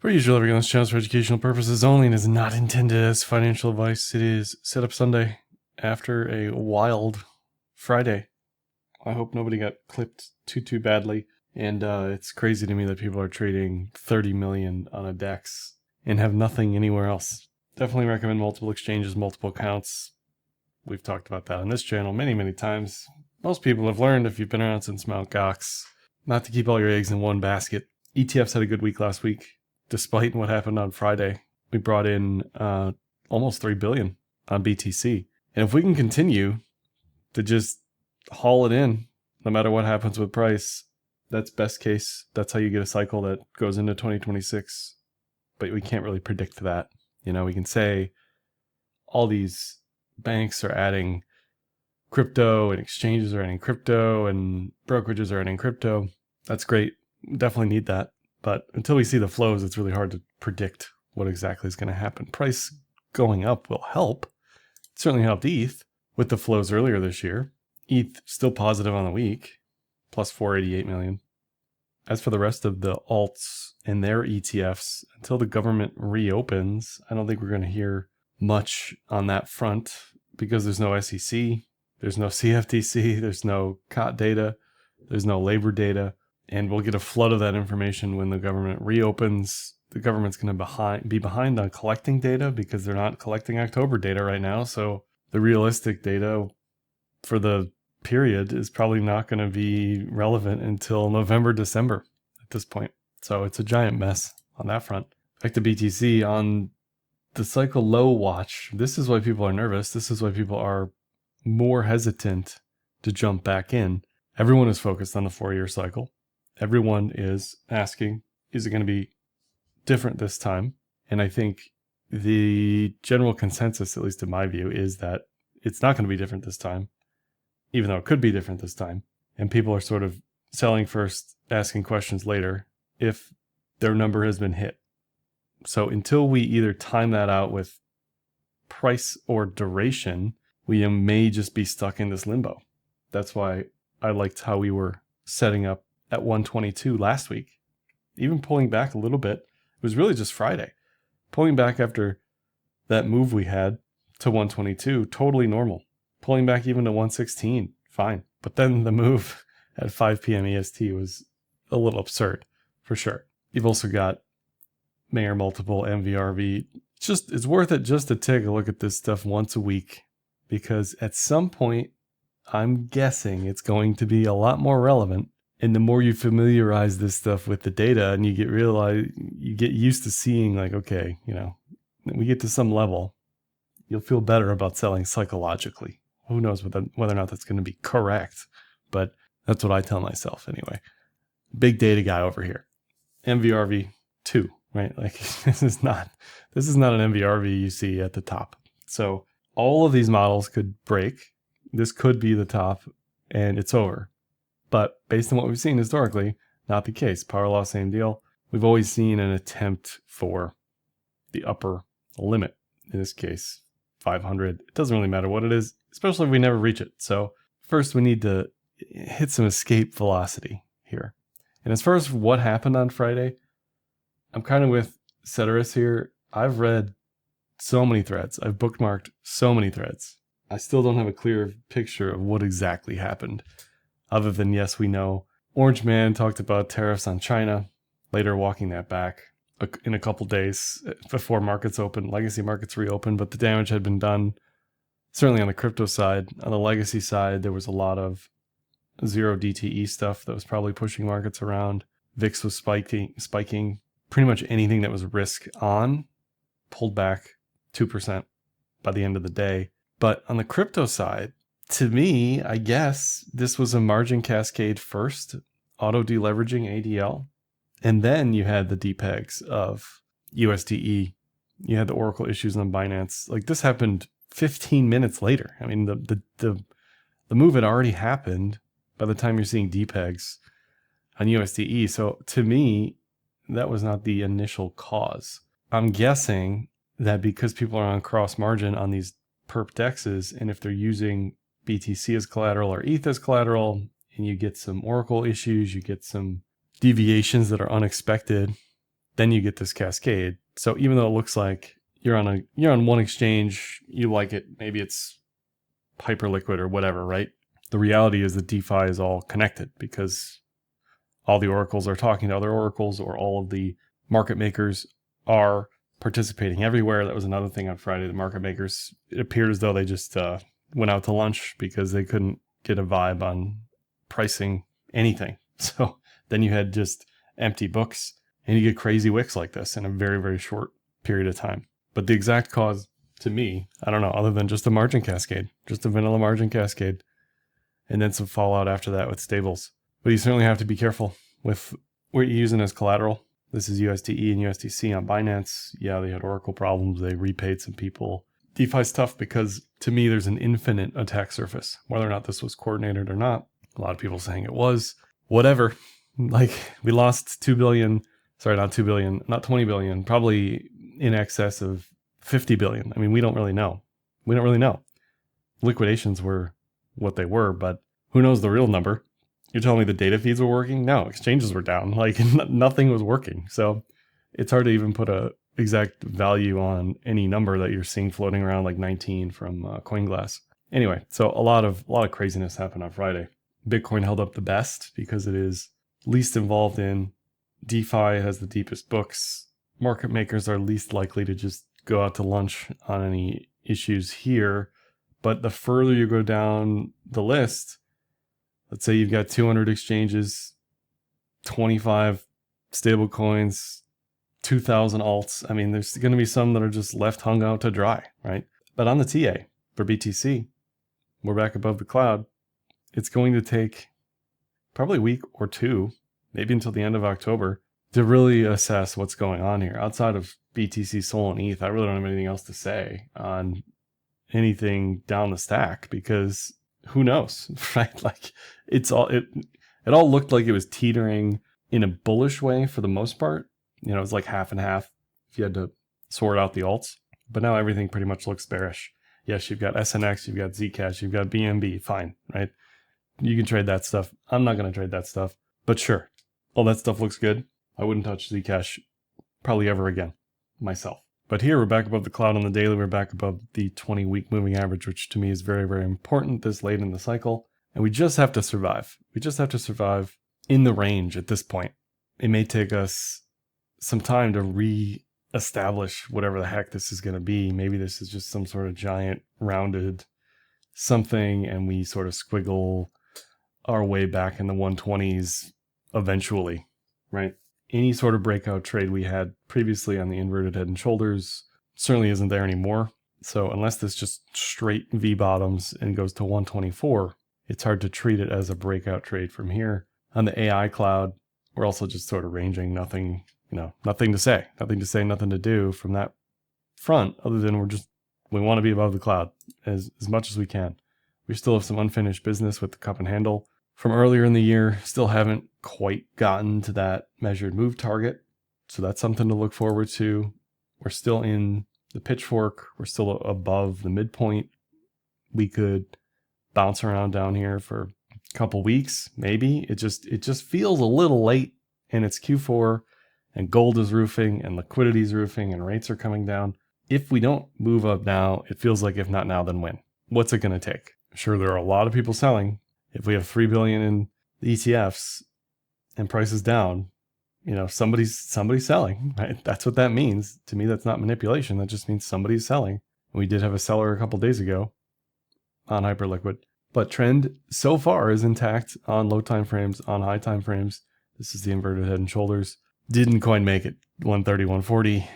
Per usual, everything on this channel is for educational purposes only and is not intended as financial advice. It is set up Sunday after a wild Friday. I hope nobody got clipped too badly. And it's crazy to me that people are trading 30 million on a DEX and have nothing anywhere else. Definitely recommend multiple exchanges, multiple accounts. We've talked about that on this channel many times. Most people have learned, if you've been around since Mt. Gox, not to keep all your eggs in one basket. ETFs had a good week last week. Despite what happened on Friday, we brought in almost 3 billion on BTC. And if we can continue to just haul it in, no matter what happens with price, that's best case. That's how you get a cycle that goes into 2026. But we can't really predict that. You know, we can say all these banks are adding crypto and exchanges are adding crypto and brokerages are adding crypto. That's great. Definitely need that. But until we see the flows, it's really hard to predict what exactly is going to happen. Price going up will help. It certainly helped ETH with the flows earlier this year. ETH still positive on the week, plus 488 million. As for the rest of the alts and their ETFs, until the government reopens, I don't think we're going to hear much on that front because there's no SEC, there's no CFTC, there's no COT data, there's no labor data. And we'll get a flood of that information when the government reopens. The government's going to be behind on collecting data because they're not collecting October data right now. So the realistic data for the period is probably not going to be relevant until November, December at this point. So it's a giant mess on that front. Back to BTC on the cycle low watch. This is why people are nervous. This is why people are more hesitant to jump back in. Everyone is focused on the 4-year cycle. Everyone is asking, is it going to be different this time? And I think the general consensus, at least in my view, is that it's not going to be different this time, even though it could be different this time. And people are sort of selling first, asking questions later if their number has been hit. So until we either time that out with price or duration, we may just be stuck in this limbo. That's why I liked how we were setting up at 122 last week. Even pulling back a little bit, it was really just Friday. Pulling back after that move we had to 122, totally normal. Pulling back even to 116, fine. But then the move at 5 p.m. EST was a little absurd, for sure. You've also got Mayor Multiple, MVRV. It's worth it just to take a look at this stuff once a week, because at some point, I'm guessing it's going to be a lot more relevant. And the more you familiarize this stuff with the data and you get used to seeing like, okay, you know, we get to some level, you'll feel better about selling psychologically. Who knows whether or not that's going to be correct, but that's what I tell myself anyway. Big data guy over here. MVRV 2, right? Like this is not an MVRV you see at the top. So all of these models could break. This could be the top and it's over. But based on what we've seen historically, not the case. Power law, same deal. We've always seen an attempt for the upper limit. In this case, 500. It doesn't really matter what it is, especially if we never reach it. So first we need to hit some escape velocity here. And as far as what happened on Friday, I'm kind of with Ceteris here. I've read so many threads. I've bookmarked so many threads. I still don't have a clear picture of what exactly happened. Other than, yes, we know Orange Man talked about tariffs on China, later walking that back in a couple days before markets open, legacy markets reopened, but the damage had been done. Certainly on the crypto side. On the legacy side, there was a lot of zero DTE stuff that was probably pushing markets around. VIX was spiking. Pretty much anything that was risk on pulled back 2% by the end of the day. But on the crypto side, to me, I guess this was a margin cascade first, auto deleveraging ADL. And then you had the depegs of USDE. You had the Oracle issues on Binance. Like this happened 15 minutes later. I mean, the move had already happened by the time you're seeing depegs on USDE. So to me, that was not the initial cause. I'm guessing that because people are on cross margin on these perp dexes, and if they're using BTC as collateral or ETH as collateral, and you get some Oracle issues, you get some deviations that are unexpected, then you get this cascade. So even though it looks like you're on one exchange, you like it, maybe it's Hyperliquid or whatever, right? The reality is that DeFi is all connected because all the oracles are talking to other oracles, or all of the market makers are participating everywhere. That was another thing on Friday. The market makers, it appeared as though they just went out to lunch because they couldn't get a vibe on pricing anything. So then you had just empty books, and you get crazy wicks like this in a very, very short period of time. But the exact cause, to me, I don't know, other than just a margin cascade, just a vanilla margin cascade, and then some fallout after that with stables. But you certainly have to be careful with what you're using as collateral. This is USDE and USDC on Binance. Yeah, they had Oracle problems. They repaid some people. DeFi's tough because, to me, there's an infinite attack surface. Whether or not this was coordinated or not, a lot of people saying it was. Whatever. Like, we lost 2 billion. Sorry, not 2 billion, not 20 billion, probably in excess of 50 billion. I mean, we don't really know. We don't really know. Liquidations were what they were, but who knows the real number? You're telling me the data feeds were working? No, exchanges were down. Like, nothing was working. So it's hard to even put a exact value on any number that you're seeing floating around, like 19 from CoinGlass. Anyway, so a lot of craziness happened on Friday. Bitcoin held up the best because it is least involved in DeFi, has the deepest books. Market makers are least likely to just go out to lunch on any issues here. But the further you go down the list, let's say you've got 200 exchanges, 25 stable coins, 2,000 alts. I mean, there's going to be some that are just left hung out to dry, right? But on the TA for BTC, we're back above the cloud. It's going to take probably a week or two, maybe until the end of October, to really assess what's going on here. Outside of BTC, Sol, and ETH, I really don't have anything else to say on anything down the stack because who knows, right? Like, it all looked like it was teetering in a bullish way for the most part. You know, it was like half and half if you had to sort out the alts. But now everything pretty much looks bearish. Yes, you've got SNX, you've got Zcash, you've got BNB, fine, right? You can trade that stuff. I'm not going to trade that stuff. But sure, all that stuff looks good. I wouldn't touch Zcash probably ever again myself. But here we're back above the cloud on the daily. We're back above the 20-week moving average, which to me is very, very important this late in the cycle. And we just have to survive. We just have to survive in the range at this point. It may take us some time to re-establish whatever the heck this is going to be. Maybe this is just some sort of giant rounded something, and we sort of squiggle our way back in the 120s eventually, right? Any sort of breakout trade we had previously on the inverted head and shoulders certainly isn't there anymore. So unless this just straight V bottoms and goes to 124, it's hard to treat it as a breakout trade from here. On the AI cloud, we're also just sort of ranging, nothing to say, nothing to do from that front, other than we want to be above the cloud as much as we can. We still have some unfinished business with the cup and handle from earlier in the year, still haven't quite gotten to that measured move target. So that's something to look forward to. We're still in the pitchfork. We're still above the midpoint. We could bounce around down here for a couple weeks, maybe. It just feels a little late, and it's Q4 and gold is roofing and liquidity is roofing and rates are coming down. If we don't move up now, it feels like if not now, then when? What's it going to take? Sure, there are a lot of people selling. If we have 3 billion in the ETFs and prices down, somebody's selling, right? That's what that means. To me, that's not manipulation. That just means somebody's selling. We did have a seller a couple days ago on Hyperliquid, but trend so far is intact on low time frames, on high time frames. This is the inverted head and shoulders. Didn't quite make it 130, 140,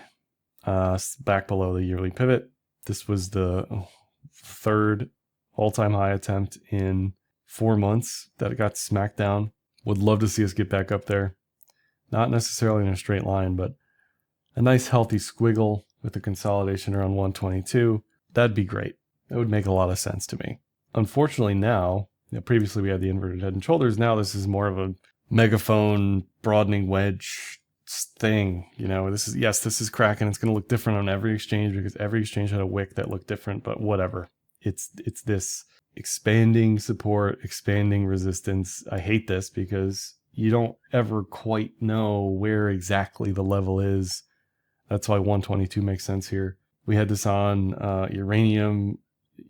back below the yearly pivot. This was the third all-time high attempt in 4 months that it got smacked down. Would love to see us get back up there. Not necessarily in a straight line, but a nice healthy squiggle with the consolidation around 122. That'd be great. That would make a lot of sense to me. Unfortunately now, previously we had the inverted head and shoulders. Now this is more of a megaphone broadening wedge thing. This is cracking. It's going to look different on every exchange because every exchange had a wick that looked different, but whatever. It's this expanding support, expanding resistance. I hate this because you don't ever quite know where exactly the level is. That's why 122 makes sense here. We had this on uranium.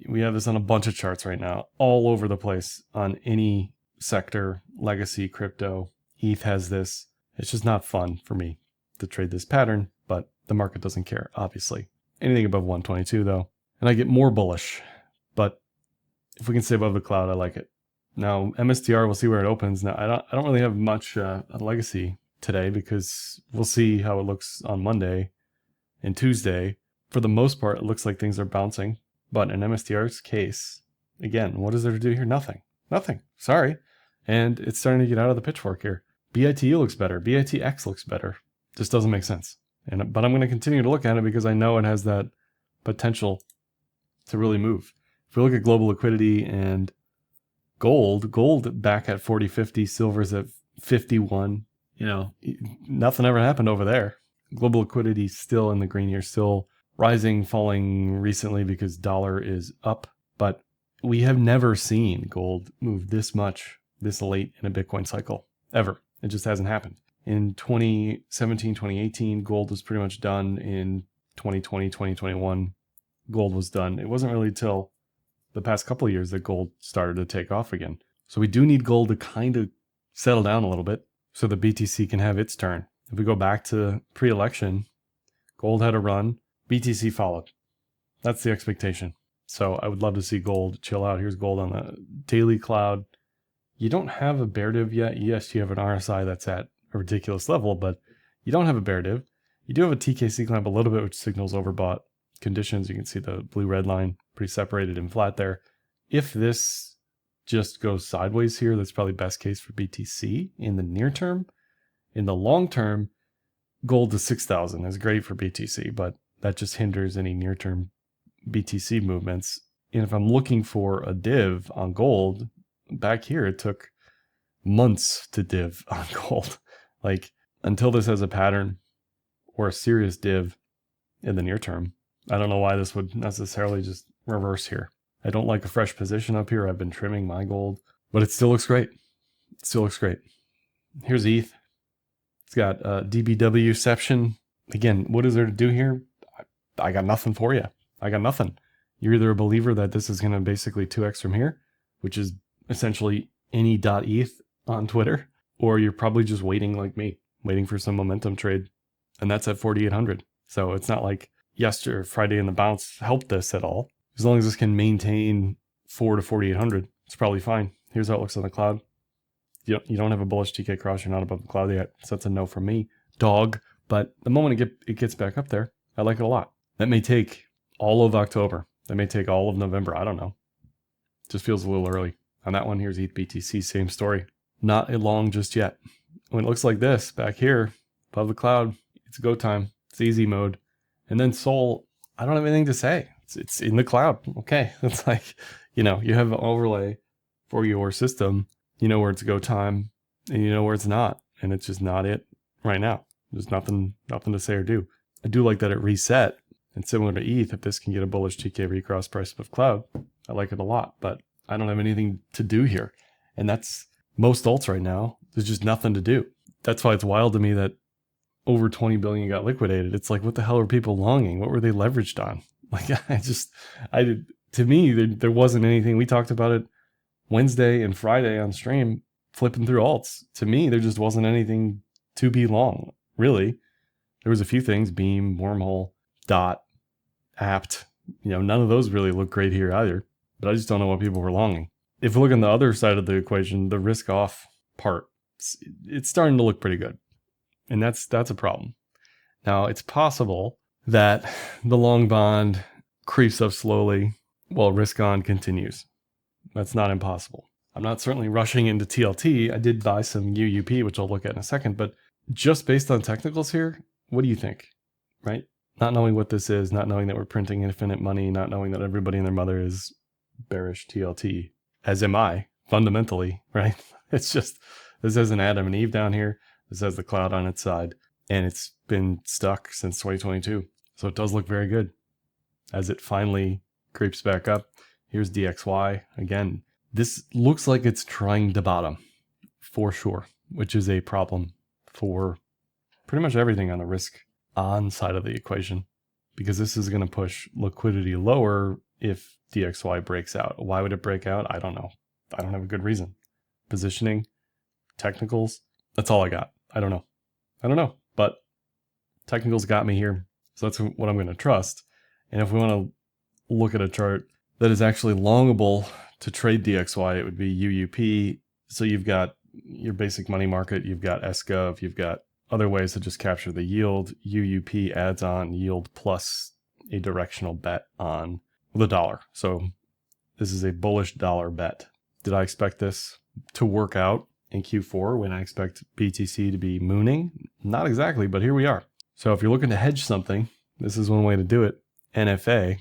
We have this on a bunch of charts right now, all over the place on any sector, legacy, crypto. ETH has this. It's just not fun for me to trade this pattern, but the market doesn't care, obviously. Anything above 122 though, and I get more bullish. But if we can stay above the cloud, I like it. Now MSTR, we'll see where it opens. Now I don't really have much legacy today because we'll see how it looks on Monday and Tuesday. For the most part, it looks like things are bouncing. But in MSTR's case, again, what is there to do here? Nothing. Nothing. Sorry. And it's starting to get out of the pitchfork here. BITU looks better. BITX looks better. Just doesn't make sense. But I'm going to continue to look at it because I know it has that potential to really move. If we look at global liquidity and gold back at 40.50, silver's at 51. Nothing ever happened over there. Global liquidity still in the green here, still rising, falling recently because dollar is up. But we have never seen gold move this much this late in a Bitcoin cycle, ever. It just hasn't happened. In 2017, 2018, gold was pretty much done. In 2020, 2021, gold was done. It wasn't really till the past couple of years that gold started to take off again. So we do need gold to kind of settle down a little bit so the BTC can have its turn. If we go back to pre-election, gold had a run, BTC followed. That's the expectation. So I would love to see gold chill out. Here's gold on the daily cloud. You don't have a bear div yet. Yes, you have an RSI that's at a ridiculous level, but you don't have a bear div. You do have a TKC clamp a little bit, which signals overbought conditions. You can see the blue-red line pretty separated and flat there. If this just goes sideways here, that's probably best case for BTC in the near term. In the long term, gold to 6,000 is great for BTC, but that just hinders any near-term BTC movements. And if I'm looking for a div on gold, back here, it took months to div on gold. Like, until this has a pattern or a serious div in the near term, I don't know why this would necessarily just reverse here. I don't like a fresh position up here. I've been trimming my gold, but it still looks great. It still looks great. Here's ETH. It's got DBWception. Again, what is there to do here? I got nothing for you. I got nothing. You're either a believer that this is going to basically 2x from here, which is essentially any .eth on Twitter, or you're probably just waiting like me, waiting for some momentum trade. And that's at 4,800. So it's not like yesterday, Friday in the bounce helped this at all. As long as this can maintain 4 to 4,800, it's probably fine. Here's how it looks on the cloud. You don't have a bullish TK cross. You're not above the cloud yet. So that's a no from me, dog. But the moment it gets back up there, I like it a lot. That may take all of October. That may take all of November. I don't know. Just feels a little early. On that one, here's ETH BTC, same story. Not long just yet. When it looks like this back here, above the cloud, it's go time. It's easy mode. And then Sol, I don't have anything to say. It's in the cloud. Okay. It's like, you have an overlay for your system. You know where it's go time and you know where it's not. And it's just not it right now. There's nothing to say or do. I do like that it reset. And similar to ETH, if this can get a bullish TK recross price above cloud, I like it a lot. But I don't have anything to do here. And that's most alts right now. There's just nothing to do. That's why it's wild to me that over 20 billion got liquidated. It's like, what the hell are people longing? What were they leveraged on? Like, to me, there wasn't anything. We talked about it Wednesday and Friday on stream, flipping through alts. To me, there just wasn't anything to be long, really. There was a few things, Beam, Wormhole, Dot, Apt. None of those really look great here either. But I just don't know what people were longing. If we look on the other side of the equation, the risk off part, it's starting to look pretty good. And that's a problem. Now, it's possible that the long bond creeps up slowly while risk on continues. That's not impossible. I'm not certainly rushing into TLT. I did buy some UUP, which I'll look at in a second, but just based on technicals here, what do you think, right? Not knowing what this is, not knowing that we're printing infinite money, not knowing that everybody and their mother is bearish TLT, as am I, fundamentally, right? It's just, this has an Adam and Eve down here. This has the cloud on its side, and it's been stuck since 2022. So it does look very good as it finally creeps back up. Here's DXY. Again, this looks like it's trying to bottom for sure. which is a problem for pretty much everything on the risk on side of the equation, because this is going to push liquidity lower if DXY breaks out. Why would it break out? I don't know. I don't have a good reason. Positioning, technicals, that's all I got. I don't know, but technicals got me here. So that's what I'm going to trust. And if we want to look at a chart that is actually longable to trade DXY, it would be UUP. So you've got your basic money market, you've got SGov, you've got other ways to just capture the yield. UUP adds on yield plus a directional bet on the dollar. So this is a bullish dollar bet. Did I expect this to work out in Q4 when I expect BTC to be mooning? Not exactly, but here we are. So if you're looking to hedge something, this is one way to do it. NFA.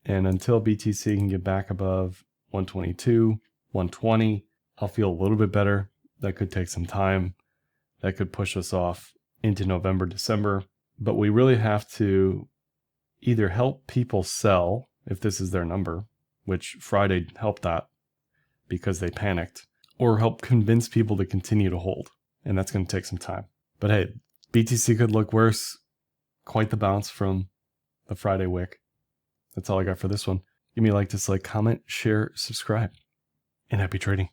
And until BTC can get back above 122, 120, I'll feel a little bit better. That could take some time. That could push us off into November, December. But we really have to either help people sell if this is their number, which Friday helped that because they panicked, or help convince people to continue to hold. And that's going to take some time. But hey, BTC could look worse. Quite the bounce from the Friday wick. That's all I got for this one. Give me a like, dislike, comment, share, subscribe, and happy trading.